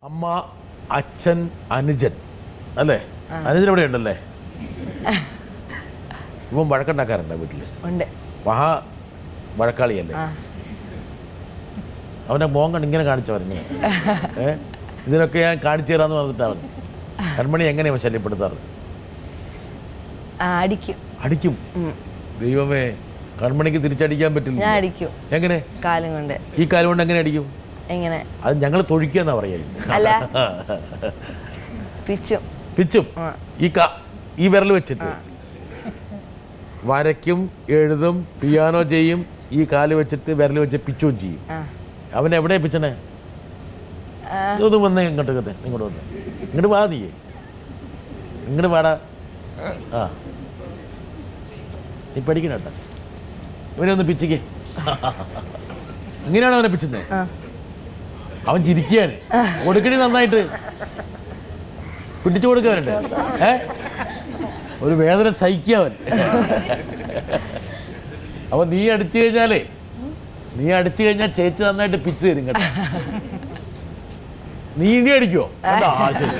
അമ്മ, അച്ഛൻ, അനുജൻ അല്ലേ? അനുജൻ ഇവിടെ ഉണ്ടല്ലേ? ഇവൻ വഴക്കുണ്ടാക്കാറുണ്ട് വീട്ടില്? മഹാ വഴക്കാളിയല്ലേ? അവനെ മോൻ കണ്ട് ഇങ്ങനെ കാണിച്ചു പറഞ്ഞു. ഇതിനൊക്കെ ഞാൻ കാണിച്ചു തരാന്ന് പറഞ്ഞിട്ട് അവൻ കൺമണി എങ്ങനെയാ ശല്യപ്പെടുത്താറ്? അടിക്കും. ദൈവമേ, കൺമണിക്ക് തിരിച്ചടിക്കാൻ പറ്റില്ല. എങ്ങനെ? ഈ കാലം കൊണ്ട് എങ്ങനെ അടിക്കും? അത് ഞങ്ങൾ തൊഴിക്കാന്നാ പറയല്. പിച്ചും ഈ വിരൽ വെച്ചിട്ട് വരയ്ക്കും, എഴുതും, പിയാനോ ചെയ്യും. ഈ കാല് വെച്ചിട്ട് വിരൽ വെച്ച് പിച്ചും ചെയ്യും. അവൻ എവിടെയാ പിച്ചണേ? ഇതൊന്നും വന്നേ ഇങ്ങോട്ട് ഇങ്ങോട്ട് വന്നേ. ഇങ്ങോട്ട് വാ, നീ ഇങ്ങോട്ട് വാടാ. നീ പഠിക്കണ കേട്ടോ. ഇവനെ ഒന്ന് പിച്ചിക്ക്. ഇങ്ങനെയാണ് അവനെ പിച്ചുന്നത്. അവൻ ചിരിക്കാന് കൊടുക്കണി നന്നായിട്ട് പിടിച്ചു കൊടുക്കാനുണ്ട്. ഒരു വേദന സഹിക്കാവൻ. അപ്പൊ നീ അടിച്ചു കഴിഞ്ഞാൽ ചേച്ചി നന്നായിട്ട് പിച്ച് തരും കേട്ടോ. നീ ഇനി അടിക്കോ? ശരി,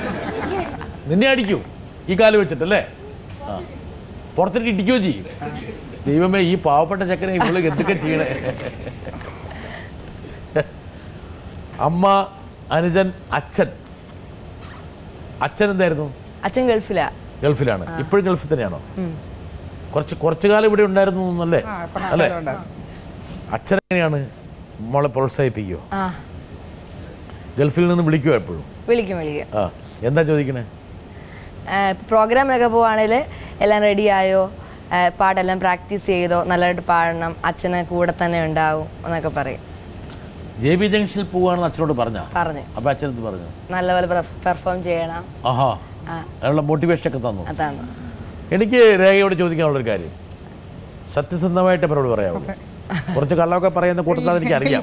നിന്നെ അടിക്കൂ ഈ കാല് വെച്ചിട്ടല്ലേ? പുറത്തിട്ട് ഇടിക്കുകയോ ചെയ്യും. ദൈവമേ, ഈ പാവപ്പെട്ട ചെക്കനെ ഇവള് എന്തൊക്കെ ചെയ്യണേ. അമ്മ, അനുജൻ, അച്ഛൻ എന്തായിരുന്നു? അച്ഛൻ ഗൾഫിലാണ്. ഇപ്പോഴും ഗൾഫിൽ തന്നെയാണോ? കുറച്ചു കാലം ഇവിടെ ഉണ്ടായിരുന്നു അല്ലേ? അല്ലേ? അച്ഛൻ എങ്ങനെയാണ് മോളെ പ്രോത്സാഹിപ്പിക്കുവോ? ഗൾഫിൽ നിന്ന് വിളിക്കുവോ എപ്പോഴും? വിളിക്കും. എന്താ ചോദിക്കണേ? പ്രോഗ്രാമിനൊക്കെ പോവാണെങ്കിൽ എല്ലാം റെഡിയായോ, പാട്ടെല്ലാം പ്രാക്ടീസ് ചെയ്തോ, നല്ലതായിട്ട് പാടണം, അച്ഛനെ കൂടെ തന്നെ ഉണ്ടാവും എന്നൊക്കെ പറയും. JB ജംഗ്ഷനിൽ പോവാണെന്ന് അച്ഛനോട് പറഞ്ഞു. അപ്പൊ അച്ഛൻ എന്ത് പറഞ്ഞു? നല്ലപോലെ പെർഫോം ചെയ്യണം. അതിനുള്ള മോട്ടിവേഷൻ ഒക്കെ തന്നു. എനിക്ക് രേഖയോട് ചോദിക്കാനുള്ളൊരു കാര്യം, സത്യസന്ധമായിട്ട് അവരോട് പറയാമോ? കുറച്ച് കള്ളമൊക്കെ പറയുന്ന കൂട്ടത്തിൽ എനിക്ക് അറിയാം.